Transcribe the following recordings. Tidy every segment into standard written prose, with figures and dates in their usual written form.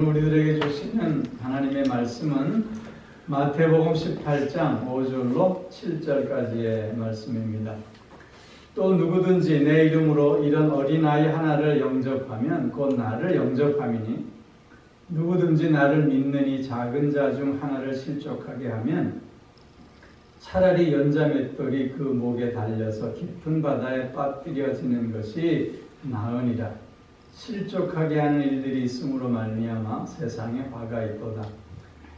우리들에게 주시는 하나님의 말씀은 마태복음 18장 5절로 7절까지의 말씀입니다. 또 누구든지 내 이름으로 이런 어린아이 하나를 영접하면 곧 나를 영접함이니 누구든지 나를 믿는 이 작은 자 중 하나를 실족하게 하면 차라리 연자맷돌이 그 목에 달려서 깊은 바다에 빠뜨려지는 것이 나으니라. 실족하게 하는 일들이 있음으로 말미암아 세상에 화가 있도다.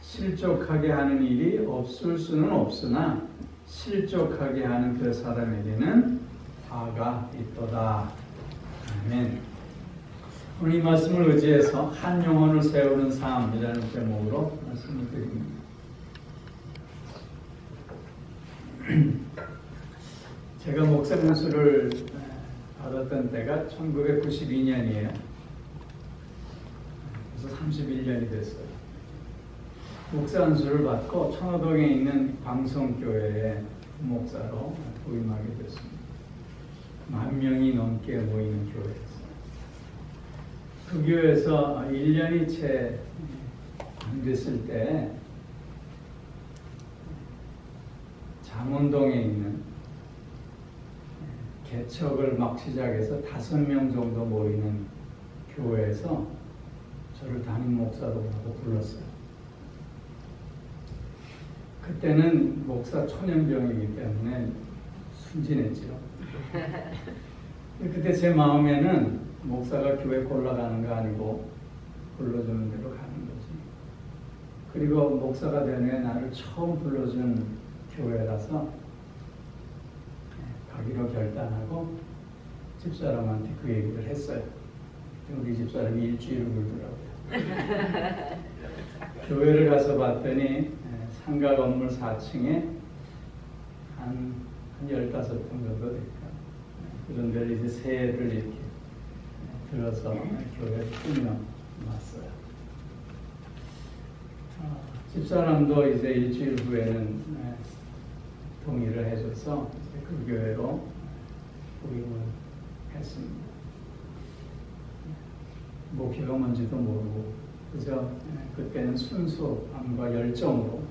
실족하게 하는 일이 없을 수는 없으나 실족하게 하는 그 사람에게는 화가 있도다. 아멘. 오늘 이 말씀을 의지해서 한 영혼을 세우는 삶이라는 제목으로 말씀을 드립니다. 제가 목사 연수를 받았던 때가 1992년이에요. 그래서 31년이 됐어요. 목사 연수를 받고 청호동에 있는 방송교회의 목사로 부임하게 됐습니다. 10,000명이 넘게 모이는 교회였어요. 그 교회에서 1년이 채 안 됐을 때 잠원동에 있는 개척을 막 시작해서 5명 정도 모이는 교회에서 저를 담임 목사로 하고 불렀어요. 그때는 목사 초년병이기 때문에 순진했죠. 그때 제 마음에는 목사가 교회 골라가는 거 아니고 불러주는 대로 가는 거지. 그리고 목사가 된 후에 나를 처음 불러준 교회라서 가기로 결단하고 집사람한테 그 얘기를 했어요. 우리 집사람이 일주일을 울더라고요. 교회를 가서 봤더니 상가 건물 4층에 한 15평 정도 될까. 그런 데를 이제 새해를 이렇게 들어서 교회를 꾸며놨어요. 집사람도 이제 일주일 후에는 동의를 해줘서 그 교회로 부임을 했습니다. 목회가 뭔지도 모르고 그저 그때는 순수함과 열정으로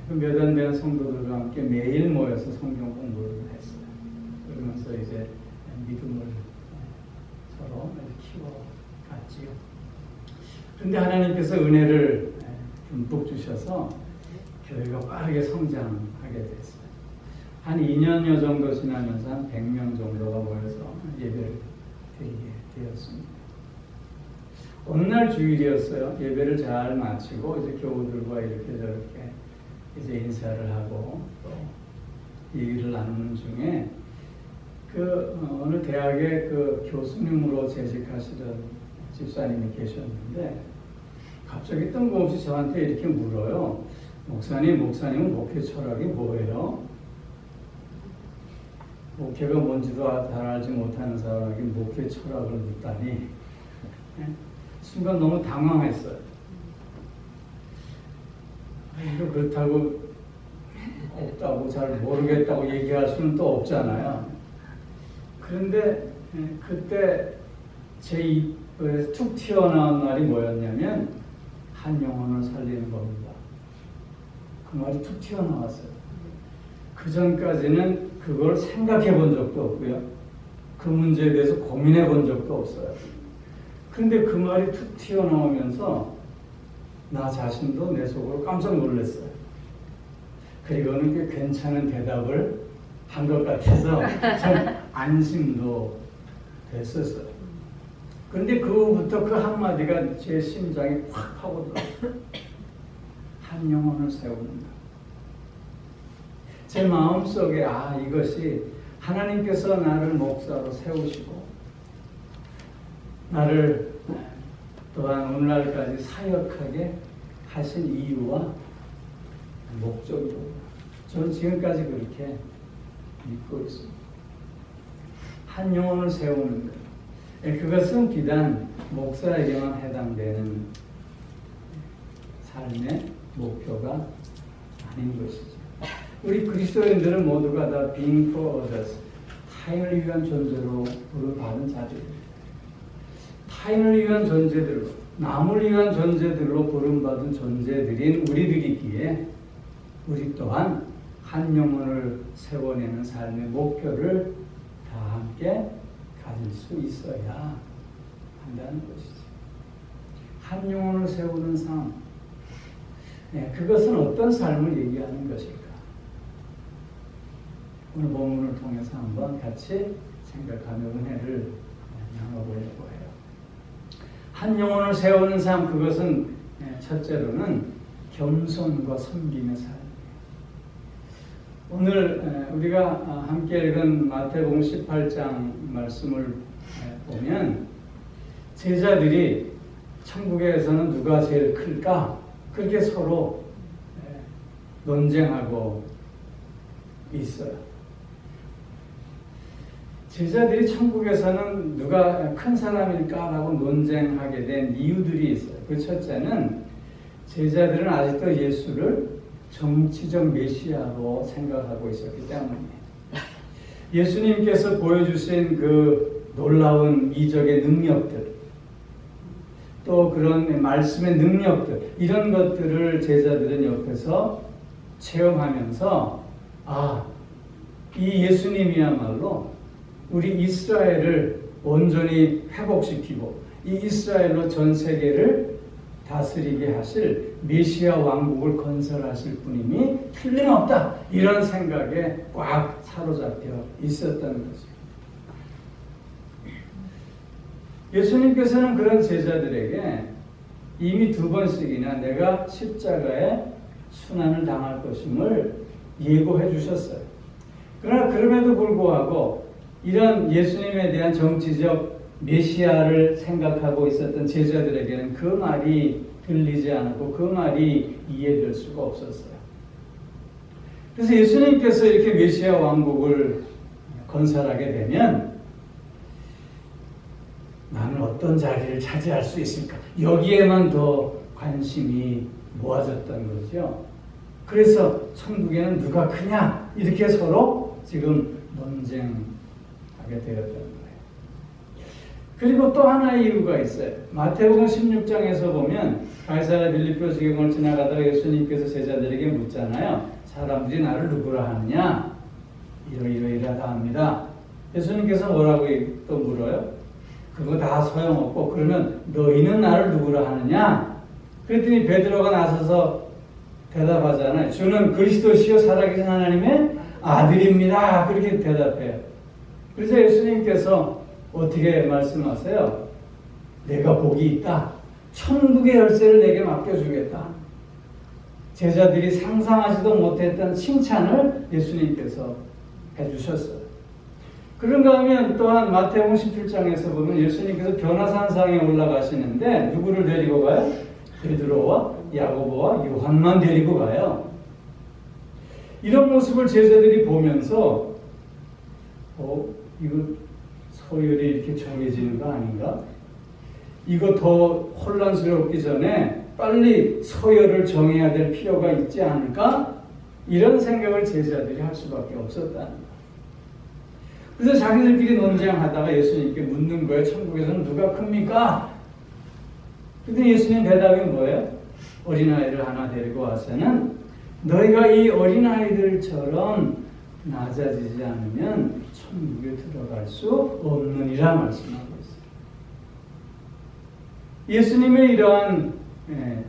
몇 안 되는 성도들과 함께 매일 모여서 성경 공부를 했어요. 그러면서 이제 믿음을 서로 키워갔지요. 그런데 하나님께서 은혜를 듬뿍 주셔서 교회가 빠르게 성장하게 됐어요. 한 2년여 정도 지나면서 한 100명 정도가 모여서 예배를 드리게 되었습니다. 어느 날 주일이었어요. 예배를 잘 마치고 이제 교우들과 이렇게 저렇게 이제 인사를 하고 또 얘기를 나누는 중에 어느 대학의 그 교수님으로 재직하시던 집사님이 계셨는데 갑자기 뜬금없이 저한테 이렇게 물어요. 목사님은 목회 철학이 뭐예요? 목회가 뭔지도 잘 알지 못하는 사람에게 목회 철학을 묻다니. 순간 너무 당황했어요. 그렇다고 없다고 잘 모르겠다고 얘기할 수는 또 없잖아요. 그런데 그때 제 입에서 툭 튀어나온 말이 뭐였냐면 한 영혼을 살리는 겁니다. 그 말이 툭 튀어나왔어요. 그 전까지는 그걸 생각해 본 적도 없고요. 그 문제에 대해서 고민해 본 적도 없어요. 근데 그 말이 툭 튀어나오면서 나 자신도 내 속으로 깜짝 놀랐어요. 그리고는 꽤 괜찮은 대답을 한 것 같아서 좀 안심도 됐었어요. 그런데 그 후부터 그 한마디가 제 심장에 확 파고들어요. 한 영혼을 세우는다. 제 마음속에 이것이 하나님께서 나를 목사로 세우시고 나를 또한 오늘날까지 사역하게 하신 이유와 목적이로구나. 저는 지금까지 그렇게 믿고 있습니다. 한 영혼을 세우는 것. 그것은 비단 목사에게만 해당되는 삶의 목표가 아닌 것이죠. 우리 그리스도인들은 모두가 다 being for others, 타인을 위한 존재로 부름받은 자들입니다. 타인을 위한 존재들로 남을 위한 존재들로 부름받은 존재들인 우리들이기에 우리 또한 한 영혼을 세워내는 삶의 목표를 다 함께 가질 수 있어야 한다는 것이죠. 한 영혼을 세우는 삶, 그것은 어떤 삶을 얘기하는 것일까? 오늘 본문을 통해서 한번 같이 생각하며 은혜를 나눠보려고 해요. 한 영혼을 세우는 삶, 그것은 첫째로는 겸손과 섬김의 삶이에요. 오늘 우리가 함께 읽은 마태복음 18장 말씀을 보면 제자들이 천국에서는 누가 제일 클까? 그렇게 서로 논쟁하고 있어요. 제자들이 천국에서는 누가 큰 사람일까라고 논쟁하게 된 이유들이 있어요. 그 첫째는 제자들은 아직도 예수를 정치적 메시아로 생각하고 있었기 때문이에요. 예수님께서 보여주신 그 놀라운 이적의 능력들, 또 그런 말씀의 능력들, 이런 것들을 제자들은 옆에서 체험하면서 이 예수님이야말로 우리 이스라엘을 온전히 회복시키고 이 이스라엘로 전 세계를 다스리게 하실 메시아 왕국을 건설하실 분임이 틀림없다. 이런 생각에 꽉 사로잡혀 있었던 거죠. 예수님께서는 그런 제자들에게 이미 2번씩이나 내가 십자가에 순환을 당할 것임을 예고해 주셨어요. 그러나 그럼에도 불구하고 이런 예수님에 대한 정치적 메시아를 생각하고 있었던 제자들에게는 그 말이 들리지 않았고 그 말이 이해될 수가 없었어요. 그래서 예수님께서 이렇게 메시아 왕국을 건설하게 되면 나는 어떤 자리를 차지할 수 있을까? 여기에만 더 관심이 모아졌던 거죠. 그래서 천국에는 누가 크냐? 이렇게 서로 지금 논쟁하게 되었던 거예요. 그리고 또 하나의 이유가 있어요. 마태복음 16장에서 보면 가이사랴 빌립보 지경을 지나가다가 예수님께서 제자들에게 묻잖아요. 사람들이 나를 누구라 하느냐? 이러이러이러하다 합니다. 예수님께서 뭐라고 또 물어요? 그거 다 소용없고 그러면 너희는 나를 누구라 하느냐? 그랬더니 베드로가 나서서 대답하잖아요. 주는 그리스도시요 살아계신 하나님의 아들입니다. 그렇게 대답해요. 그래서 예수님께서 어떻게 말씀하세요? 내가 복이 있다. 천국의 열쇠를 내게 맡겨주겠다. 제자들이 상상하지도 못했던 칭찬을 예수님께서 해주셨어요. 그런가 하면 또한 마태복음 17장에서 보면 예수님께서 변화산상에 올라가시는데 누구를 데리고 가요? 베드로와 야고보와 요한만 데리고 가요. 이런 모습을 제자들이 보면서 이거 서열이 이렇게 정해지는 거 아닌가? 이거 더 혼란스럽기 전에 빨리 서열을 정해야 될 필요가 있지 않을까? 이런 생각을 제자들이 할 수밖에 없었다는 거예요. 그래서 자기들끼리 논쟁하다가 예수님께 묻는 거예요. 천국에서는 누가 큽니까? 근데 예수님 대답이 뭐예요? 어린아이를 하나 데리고 와서는 너희가 이 어린아이들처럼 낮아지지 않으면 천국에 들어갈 수 없느니라 말씀하고 있어요. 예수님의 이러한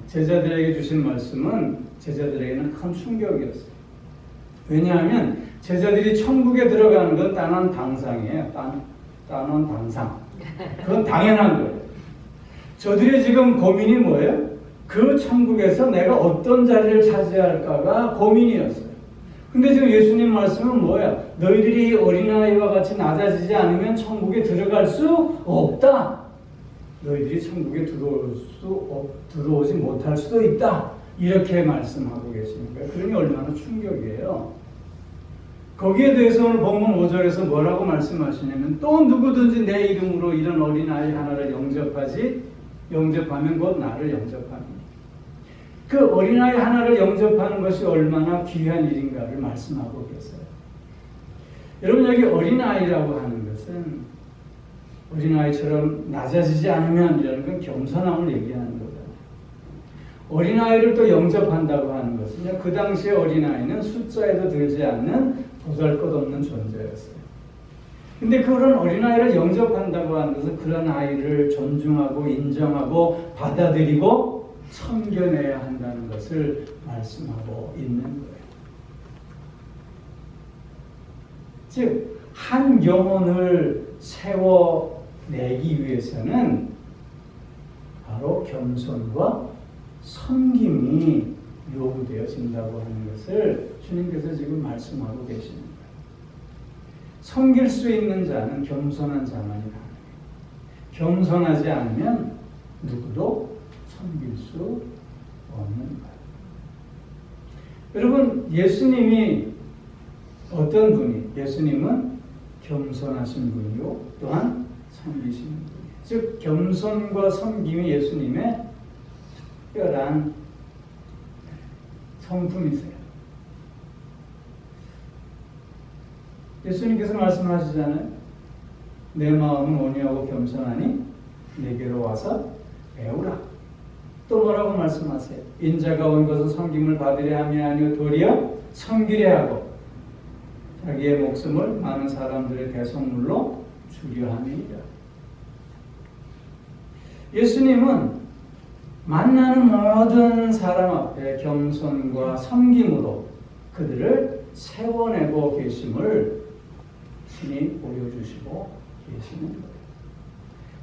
제자들에게 주신 말씀은 제자들에게는 큰 충격이었어요. 왜냐하면 제자들이 천국에 들어가는 건 단언 당상이에요. 단언 당상. 그건 당연한 거예요. 저들이 지금 고민이 뭐예요? 그 천국에서 내가 어떤 자리를 차지할까가 고민이었어요. 근데 지금 예수님 말씀은 뭐야? 너희들이 어린아이와 같이 낮아지지 않으면 천국에 들어갈 수 없다. 너희들이 천국에 들어오지 못할 수도 있다. 이렇게 말씀하고 계십니까? 그러니 얼마나 충격이에요. 거기에 대해서 오늘 본문 5절에서 뭐라고 말씀하시냐면 또 누구든지 내 이름으로 이런 어린아이 하나를 영접하면 곧 나를 영접합니다. 그 어린아이 하나를 영접하는 것이 얼마나 귀한 일인가를 말씀하고 계세요. 여러분 여기 어린아이라고 하는 것은 어린아이처럼 낮아지지 않으면 이라는 건 겸손함을 얘기하는 거잖아요. 어린아이를 또 영접한다고 하는 것은 그 당시에 어린아이는 숫자에도 들지 않는 보잘것없는 존재였어요. 근데 그런 어린아이를 영접한다고 하는 것은 그런 아이를 존중하고 인정하고 받아들이고 섬겨내야 한다는 것을 말씀하고 있는 거예요. 즉, 한 영혼을 세워내기 위해서는 바로 겸손과 섬김이 요구되어진다고 하는 것을 주님께서 지금 말씀하고 계십니다. 섬길 수 있는 자는 겸손한 자만이 가능해요. 겸손하지 않으면 누구도 섬길 수 없는 거예요. 여러분, 예수님이 어떤 분이? 예수님은 겸손하신 분이고 또한 섬기시는 분이에요. 즉, 겸손과 섬김이 예수님의 특별한 성품이세요. 예수님께서 말씀하시잖아요. 내 마음은 온유하고 겸손하니 내게로 와서 배우라. 또 뭐라고 말씀하세요? 인자가 온 것은 섬김을 받으려 함이 아니요 도리어 섬기려 하고 자기의 목숨을 많은 사람들의 대속물로 주려 함이니라. 예수님은 만나는 모든 사람 앞에 겸손과 섬김으로 그들을 세워내고 계심을 신이 보여주시고 계시는 거예요.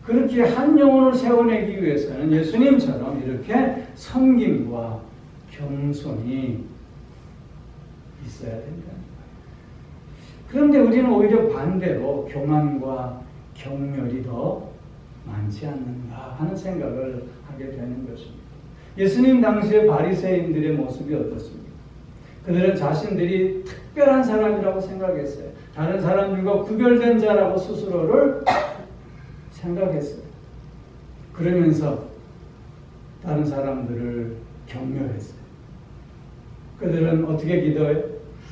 그렇게 한 영혼을 세워내기 위해서는 예수님처럼 이렇게 섬김과 겸손이 있어야 된다는 거예요. 그런데 우리는 오히려 반대로 교만과 경멸이 더 많지 않는가 하는 생각을 하게 되는 것입니다. 예수님 당시의 바리새인들의 모습이 어떻습니까? 그들은 자신들이 특별한 사람이라고 생각했어요. 다른 사람들과 구별된 자라고 스스로를 생각했어요. 그러면서 다른 사람들을 경멸했어요. 그들은 어떻게 기도해요?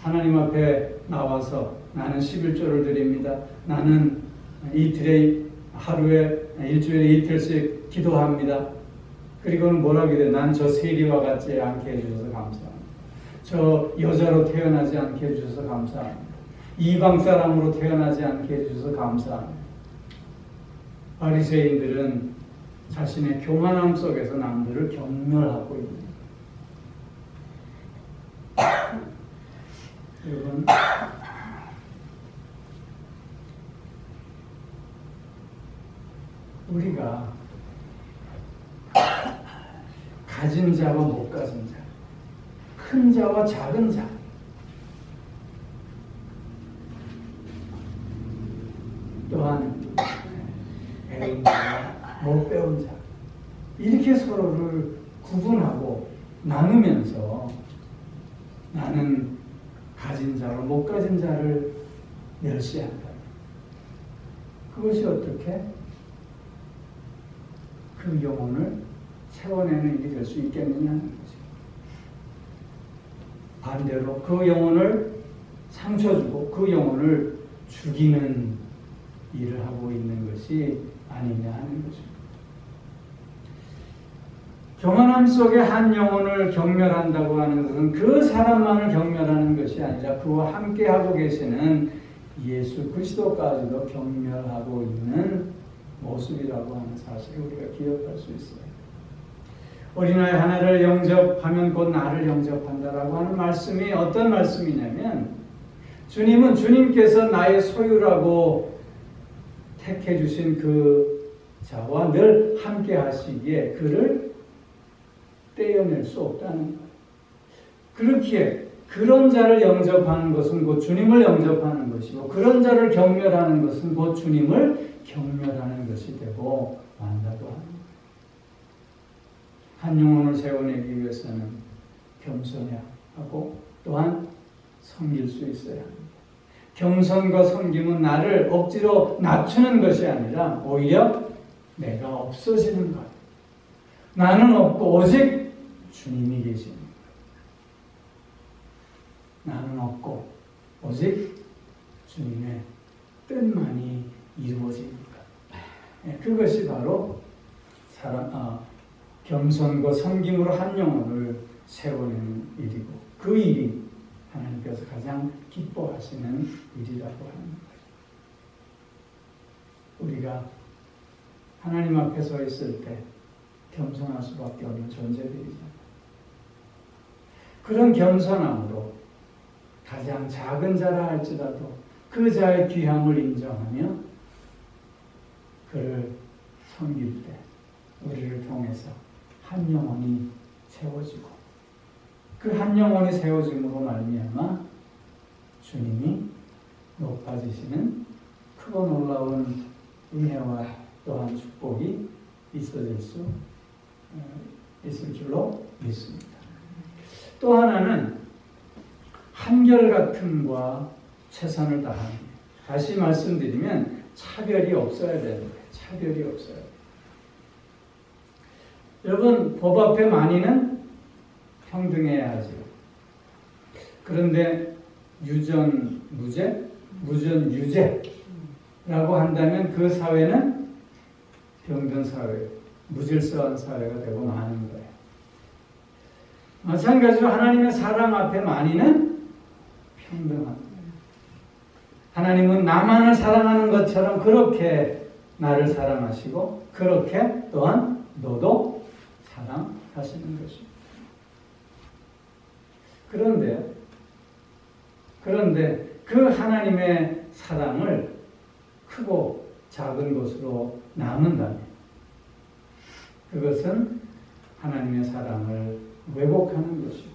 하나님 앞에 나와서 나는 11조를 드립니다. 나는 일주일에 이틀씩 기도합니다. 그리고는 뭐라고 해야 돼? 난 저 세리와 같지 않게 해주셔서 감사합니다. 저 여자로 태어나지 않게 해주셔서 감사합니다. 이방 사람으로 태어나지 않게 해주셔서 감사합니다. 바리새인들은 자신의 교만함 속에서 남들을 경멸하고 있는 여러분, 우리가 가진 자와 못 가진 자, 큰 자와 작은 자, 또한 배운 자와 못 배운 자, 이렇게 서로를 구분하고 나누면서 나는 가진 자와 못 가진 자를 멸시한다. 그것이 어떻게 그 영혼을 세워내는 일이 될 수 있겠느냐는 거죠. 반대로 그 영혼을 상처 주고 그 영혼을 죽이는 일을 하고 있는 것이 아니냐 하는 것입니다. 교만함 속에 한 영혼을 경멸한다고 하는 것은 그 사람만을 경멸하는 것이 아니라 그와 함께하고 계시는 예수 그리스도까지도 경멸하고 있는 모습이라고 하는 사실을 우리가 기억할 수 있어요. 어린아이 하나를 영접하면 곧 나를 영접한다라고 하는 말씀이 어떤 말씀이냐면 주님은 주님께서 나의 소유라고 택해 주신 그 자와 늘 함께 하시기에 그를 떼어낼 수 없다는 거예요. 그렇기에 그런 자를 영접하는 것은 곧 주님을 영접하는 것이고 그런 자를 경멸하는 것은 곧 주님을 경멸하는 것이 되고 만다고 합니다. 한 영혼을 세워내기 위해서는 겸손해야 하고 또한 섬길 수 있어야 합니다. 겸손과 섬김은 나를 억지로 낮추는 것이 아니라 오히려 내가 없어지는 것. 나는 없고 오직 주님이 계십니다. 나는 없고 오직 주님의 뜻만이 이루어집니다. 그것이 바로 겸손과 섬김으로 한 영혼을 세우는 일이고 그 일이 하나님께서 가장 기뻐하시는 일이라고 하는 거예요. 우리가 하나님 앞에 서 있을 때 겸손할 수밖에 없는 존재들이잖아요. 그런 겸손함으로 가장 작은 자라 할지라도 그 자의 귀함을 인정하며 그를 섬길 때 우리를 통해서 한 영혼이 세워지고 그 한 영혼이 세워짐으로 말미암아 주님이 높아지시는 크고 놀라운 은혜와 또한 축복이 있어질 수 있을 줄로 믿습니다. 또 하나는 한결같음과 최선을 다하는, 다시 말씀드리면 차별이 없어야 되는 거예요. 차별이 없어야 돼요. 여러분, 법 앞에 만인은 평등해야 하죠. 그런데 유전 무죄, 무전 유죄라고 한다면 그 사회는 병든 사회, 무질서한 사회가 되고 마는 거예요. 마찬가지로 하나님의 사랑 앞에 만인은 평등합니다. 하나님은 나만을 사랑하는 것처럼 그렇게 나를 사랑하시고 그렇게 또한 너도 사랑하시는 것입니다. 그런데 그 하나님의 사랑을 크고 작은 것으로 나눈다면 그것은 하나님의 사랑을 왜곡하는 것이고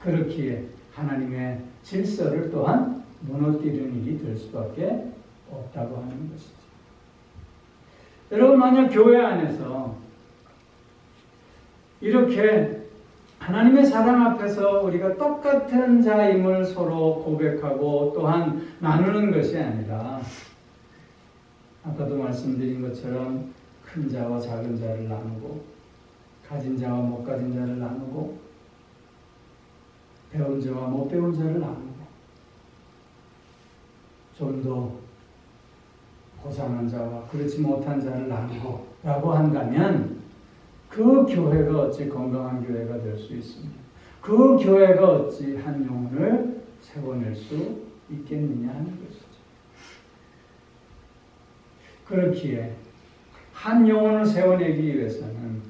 그렇기에 하나님의 질서를 또한 무너뜨리는 일이 될 수밖에 없다고 하는 것이죠. 여러분, 만약 교회 안에서 이렇게 하나님의 사랑 앞에서 우리가 똑같은 자임을 서로 고백하고 또한 나누는 것이 아니라 아까도 말씀드린 것처럼 큰 자와 작은 자를 나누고 가진 자와 못 가진 자를 나누고 배운 자와 못 배운 자를 나누고 좀 더 고상한 자와 그렇지 못한 자를 나누고 라고 한다면 그 교회가 어찌 건강한 교회가 될 수 있습니까? 그 교회가 어찌 한 영혼을 세워낼 수 있겠느냐 하는 것이죠. 그렇기에 한 영혼을 세워내기 위해서는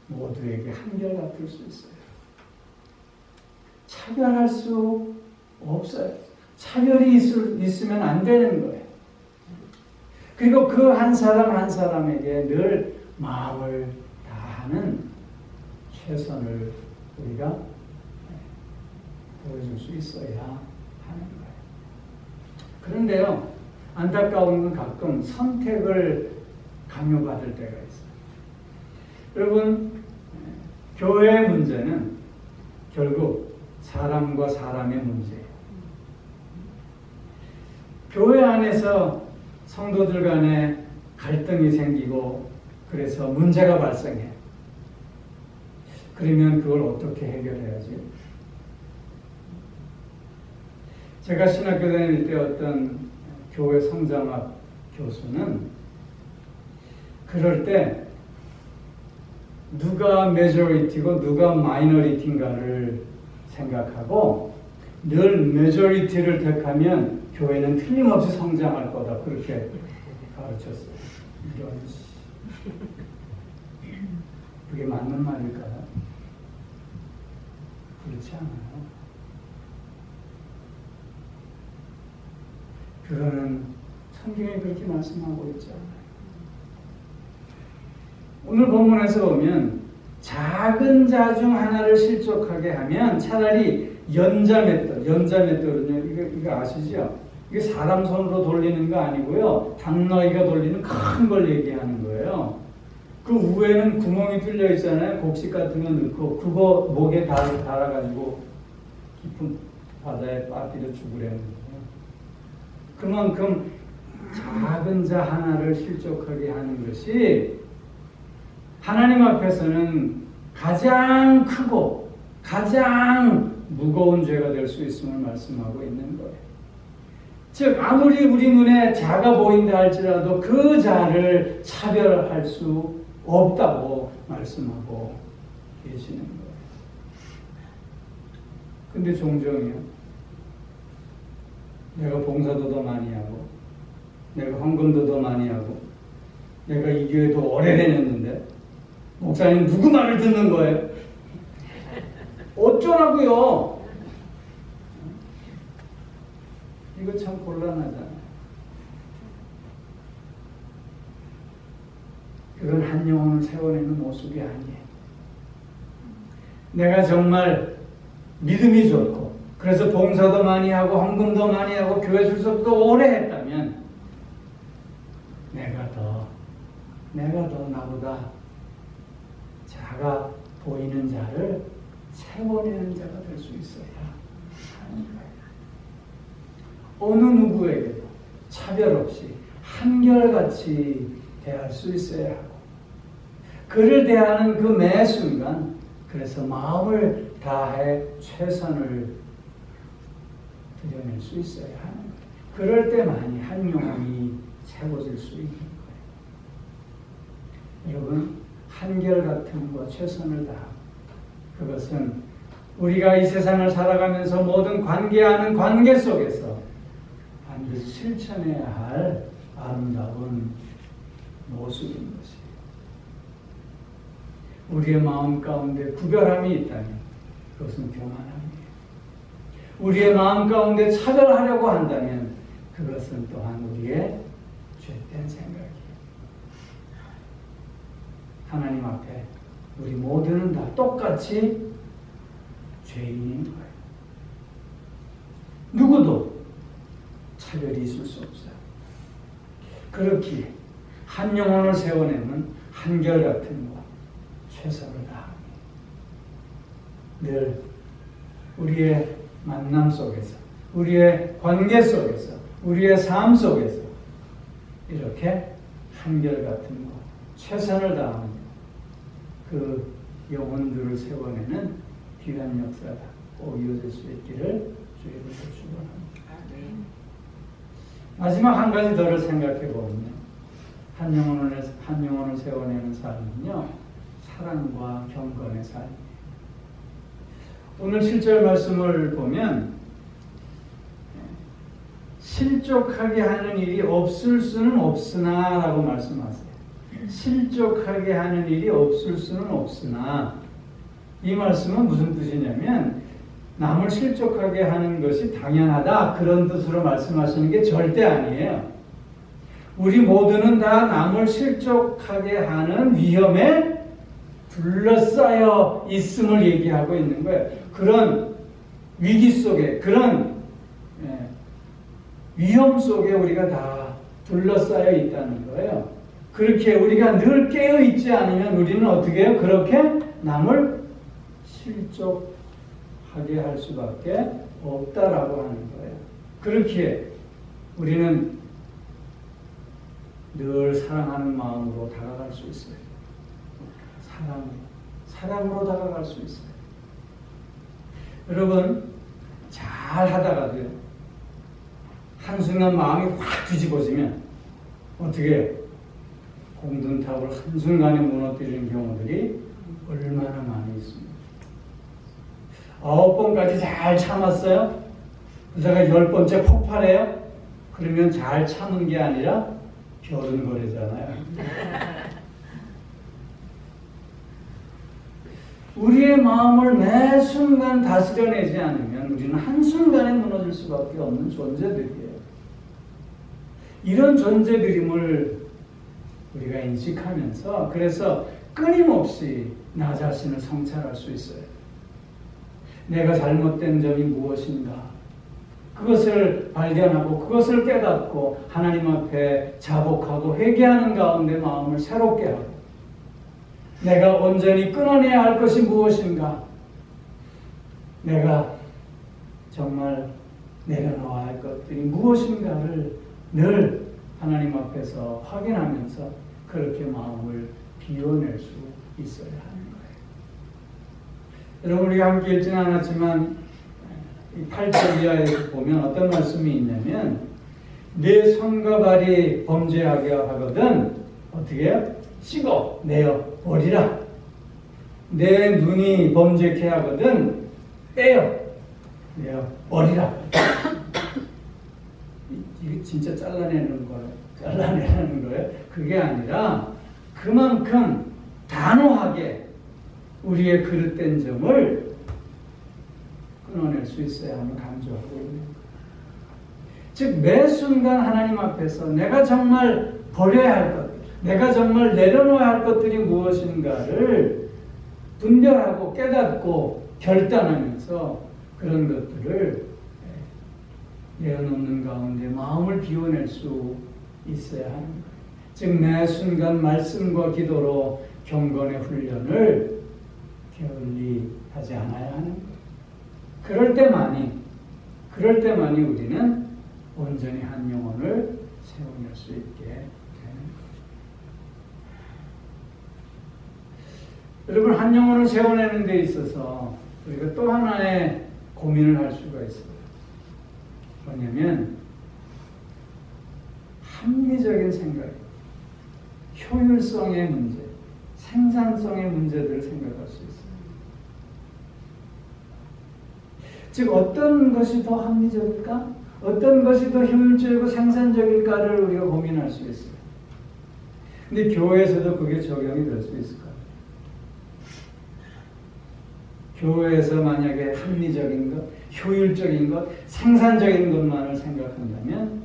모두에게 한결같을 수 있어요. 차별할 수 없어요. 차별이 있으면 안 되는 거예요. 그리고 그 한 사람 한 사람에게 늘 마음을 다하는 최선을 우리가 보여줄 수 있어야 하는 거예요. 그런데요, 안타까운 건 가끔 선택을 강요받을 때가 있어요. 여러분, 교회의 문제는 결국 사람과 사람의 문제예요. 교회 안에서 성도들 간에 갈등이 생기고 그래서 문제가 발생해. 그러면 그걸 어떻게 해결해야지? 제가 신학교 다닐 때 어떤 교회 성장학 교수는 그럴 때 누가 메조리티고 누가 마이너리티인가를 생각하고 늘 메조리티를 택하면 교회는 틀림없이 성장할 거다. 그렇게 가르쳤어요. 그게 맞는 말일까요? 그렇지 않아요. 그거는 성경에 그렇게 말씀하고 있지 않아요. 오늘 본문에서 보면 작은 자 중 하나를 실족하게 하면 차라리 연자맷돌은요, 이거 아시죠? 이게 사람 손으로 돌리는 거 아니고요, 당나귀가 돌리는 큰 걸 얘기하는 거예요. 그 위에는 구멍이 뚫려 있잖아요. 곡식 같은 거 넣고 그거 목에 달아가지고 깊은 바다에 빠뜨려 죽으려는 거예요. 그만큼 작은 자 하나를 실족하게 하는 것이 하나님 앞에서는 가장 크고 가장 무거운 죄가 될 수 있음을 말씀하고 있는 거예요. 즉 아무리 우리 눈에 자가 보인다 할지라도 그 자를 차별할 수 없다고 말씀하고 계시는 거예요. 근데 종종이요, 내가 봉사도 더 많이 하고 내가 헌금도 더 많이 하고 내가 이 교회도 오래 다녔는데 목사님 누구 말을 듣는 거예요? 어쩌라고요? 이거 참 곤란하잖아요. 그건 한 영혼을 세워내는 모습이 아니에요. 내가 정말 믿음이 좋고 그래서 봉사도 많이 하고 헌금도 많이 하고 교회 출석도 오래 했다면 내가 더 나보다 자가 보이는 자를 세워내는 자가 될 수 있어야 하는 거예요. 어느 누구에게도 차별 없이 한결같이 대할 수 있어야 하고 그를 대하는 그 매 순간 그래서 마음을 다해 최선을 드려낼 수 있어야 하는 거예요. 그럴 때만이 한 영혼이 채워질 수 있는 거예요. 여러분, 한결같음과 최선을 다하고 그것은 우리가 이 세상을 살아가면서 모든 관계하는 관계 속에서 반드시 실천해야 할 아름다운 모습인 것이에요. 우리의 마음 가운데 구별함이 있다면 그것은 교만함이에요. 우리의 마음 가운데 차별하려고 한다면 그것은 또한 우리의 죄된 생각이에요. 하나님 앞에 우리 모두는 다 똑같이 죄인인 거예요. 누구도 차별이 있을 수 없어요. 그렇기에 한 영혼을 세워내는 한결같음과 최선을 다합니다. 늘 우리의 만남 속에서, 우리의 관계 속에서, 우리의 삶 속에서 이렇게 한결같음과 최선을 다하는 그 영혼들을 세워내는 귀한 역사가 꼭 이어질 수 있기를 주의로서 축원합니다. 마지막 한 가지 더를 생각해 보면요, 한 영혼을 세워내는 삶은요, 사랑과 경건의 삶이에요. 오늘 7절 말씀을 보면 실족하게 하는 일이 없을 수는 없으나 라고 말씀하세요. 실족하게 하는 일이 없을 수는 없으나, 이 말씀은 무슨 뜻이냐면 남을 실족하게 하는 것이 당연하다 그런 뜻으로 말씀하시는 게 절대 아니에요. 우리 모두는 다 남을 실족하게 하는 위험에 둘러싸여 있음을 얘기하고 있는 거예요. 그런 위기 속에, 그런 위험 속에 우리가 다 둘러싸여 있다는 거예요. 그렇게 우리가 늘 깨어 있지 않으면 우리는 어떻게 해요? 그렇게 남을 실족하게 할 수밖에 없다라고 하는 거예요. 그렇기에 우리는 늘 사랑하는 마음으로 다가갈 수 있어요. 사랑으로 다가갈 수 있어요. 여러분, 잘 하다가도요, 한순간 마음이 확 뒤집어지면 어떻게 해요? 공든탑을 한순간에 무너뜨리는 경우들이 얼마나 많이 있습니다. 9번까지 잘 참았어요? 그러다가 10번째 폭발해요? 그러면 잘 참은 게 아니라 겨른거리잖아요. 우리의 마음을 매 순간 다스려내지 않으면 우리는 한순간에 무너질 수밖에 없는 존재들이에요. 이런 존재들임을 우리가 인식하면서 그래서 끊임없이 나 자신을 성찰할 수 있어요. 내가 잘못된 점이 무엇인가? 그것을 발견하고 그것을 깨닫고 하나님 앞에 자복하고 회개하는 가운데 마음을 새롭게 하고 내가 온전히 끊어내야 할 것이 무엇인가? 내가 정말 내려놓아야 할 것들이 무엇인가를 늘 하나님 앞에서 확인하면서 그렇게 마음을 비워낼 수 있어야 하는 거예요. 여러분, 우리가 함께 읽지는 않았지만 8절 이하에서 보면 어떤 말씀이 있냐면 내 손과 발이 범죄하게 하거든 어떻게 해요? 씻어 내어 버리라. 내 눈이 범죄케 하거든 떼어 내어 버리라. 이게 진짜 잘라내는 거예요. 그게 아니라 그만큼 단호하게 우리의 그릇된 점을 끊어낼 수 있어야 하는 강조하고 있는 거예요. 즉 매 순간 하나님 앞에서 내가 정말 버려야 할 것, 내가 정말 내려놓아야 할 것들이 무엇인가를 분별하고 깨닫고 결단하면서 그런 것들을 내어놓는 가운데 마음을 비워낼 수 있어야 하는 거예요. 즉 매 순간 말씀과 기도로 경건의 훈련을 게을리 하지 않아야 하는 거예요. 그럴 때만이 우리는 온전히 한 영혼을 세워낼 수 있게 되는 거예요. 여러분, 한 영혼을 세워내는 데 있어서 우리가 또 하나의 고민을 할 수가 있어요. 뭐냐면 합리적인 생각, 효율성의 문제, 생산성의 문제들을 생각할 수 있어요. 즉 어떤 것이 더 합리적일까? 어떤 것이 더 효율적이고 생산적일까를 우리가 고민할 수 있어요. 근데 교회에서도 그게 적용이 될 수 있을까요? 교회에서 만약에 합리적인 것, 효율적인 것, 생산적인 것만을 생각한다면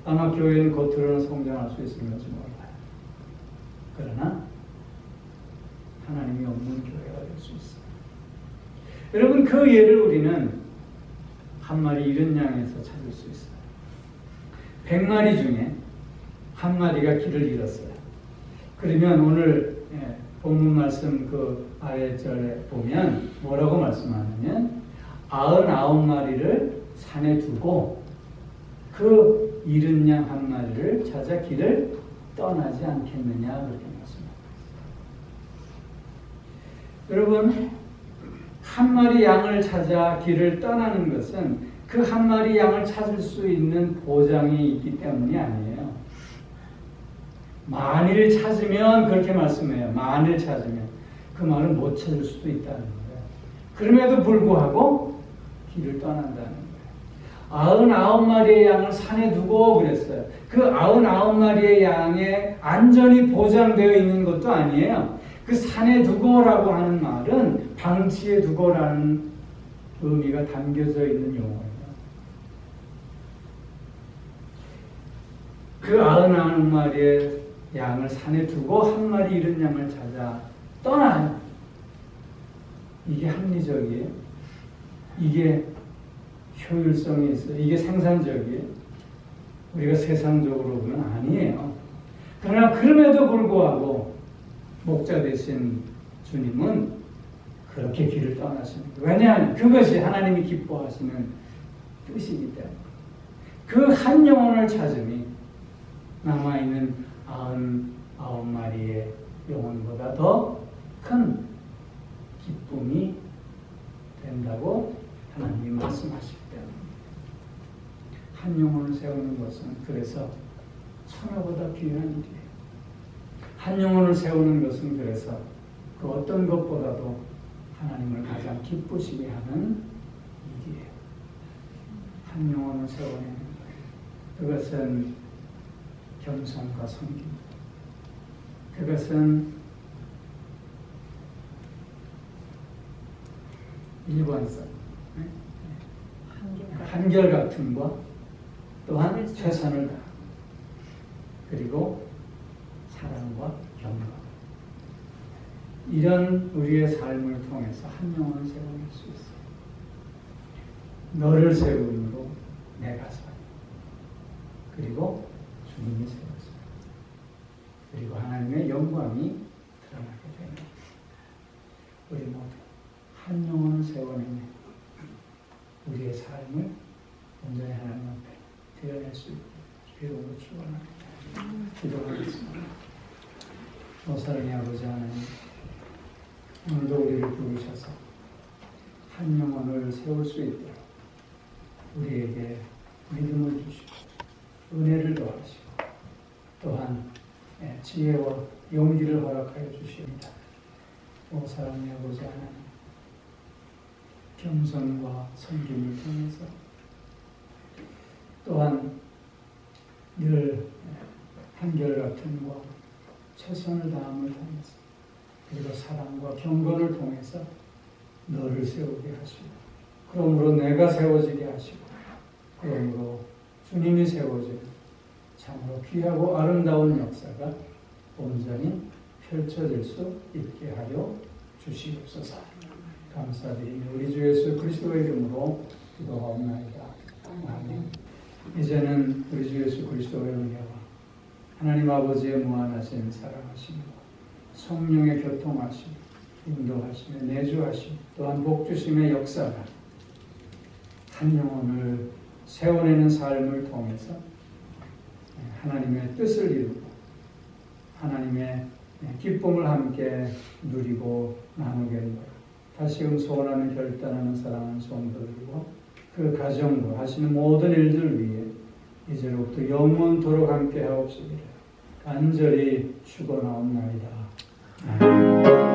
아마 교회는 겉으로는 성장할 수 있을지 몰라요. 그러나 하나님이 없는 교회가 될 수 있어요. 여러분, 그 예를 우리는 한 마리 잃은 양에서 찾을 수 있어요. 100마리 중에 한 마리가 길을 잃었어요. 그러면 오늘 본문 말씀 그 아래절에 보면 뭐라고 말씀하냐면 99마리를 산에 두고 그 잃은 양 한 마리를 찾아 길을 떠나지 않겠느냐 그렇게 말씀합니다. 여러분, 한 마리 양을 찾아 길을 떠나는 것은 그 한 마리 양을 찾을 수 있는 보장이 있기 때문이 아니에요. 만일 찾으면 그렇게 말씀해요. 만일 찾으면 그 말은 못 찾을 수도 있다는 거예요. 그럼에도 불구하고 길을 떠난다는 거예요. 99마리의 양을 산에 두고 그랬어요. 그 99마리의 양에 안전이 보장되어 있는 것도 아니에요. 그 산에 두고라고 하는 말은 방치에 두고라는 의미가 담겨져 있는 용어예요. 그 99마리의 양을 산에 두고 한 마리 잃은 양을 찾아 떠나요. 이게 합리적이에요. 이게 효율성이 있어요. 이게 생산적이에요. 우리가 세상적으로 보면 아니에요. 그러나 그럼에도 불구하고 목자 되신 주님은 그렇게 길을 떠나십니다. 왜냐하면 그것이 하나님이 기뻐하시는 뜻이기 때문에 그 한 영혼을 찾음이 남아있는 99마리의 영혼보다 더 큰 기쁨이 된다고 하나님이 말씀하시기 때문에 한 영혼을 세우는 것은 그래서 천하보다 귀한 일이에요. 한 영혼을 세우는 것은 그래서 그 어떤 것보다도 하나님을 가장 기쁘시게 하는 일이에요. 한 영혼을 세워내는 거예요. 그것은 겸손과 섬김, 그것은 일관성, 한결같음과 또한 최선을 다하고 그리고 사랑과 경각, 이런 우리의 삶을 통해서 한 영혼을 세워낼 수 있어요. 너를 세우므로 내가 서 그리고 주님이 세워져요. 그리고 하나님의 영광이 드러나게 되는 우리 모두 한 영혼을 세워내며 우리의 삶을 온전히 하나님 앞에 드러낼 수 있게 주님으로 축원합니다. 기도하겠습니다. 사랑의 아버지 하나님, 오늘도 우리를 부르셔서 한 영혼을 세울 수 있도록 우리에게 믿음을 주시고 은혜를 더하시고 또한 지혜와 용기를 허락하여 주십니다. 사랑의 아버지 하나님, 겸손과 섬김을 통해서 또한 늘 한결같음과 최선을 다함을 통해서 그리고 사랑과 경건을 통해서 너를 세우게 하시고 그러므로 내가 세워지게 하시고 그러므로 주님이 세워지는 참으로 귀하고 아름다운 역사가 온전히 펼쳐질 수 있게 하여 주시옵소서. 감사드리며 우리 주 예수 그리스도의 이름으로 기도하옵나이다. 아멘. 이제는 우리 주 예수 그리스도의 은혜와 하나님 아버지의 무한하신 사랑하심과 성령의 교통하심, 인도하심에 내주하심, 또한 복주심의 역사가 한 영혼을 세워내는 삶을 통해서 하나님의 뜻을 이루고 하나님의 기쁨을 함께 누리고 나누게 되고 다시금 소원하며 결단하는 사랑하는 성도들과 그 가정과 하시는 모든 일들 위해 이제로부터 영원토록 함께 하옵시기를 간절히 축원하옵나이다. 아멘.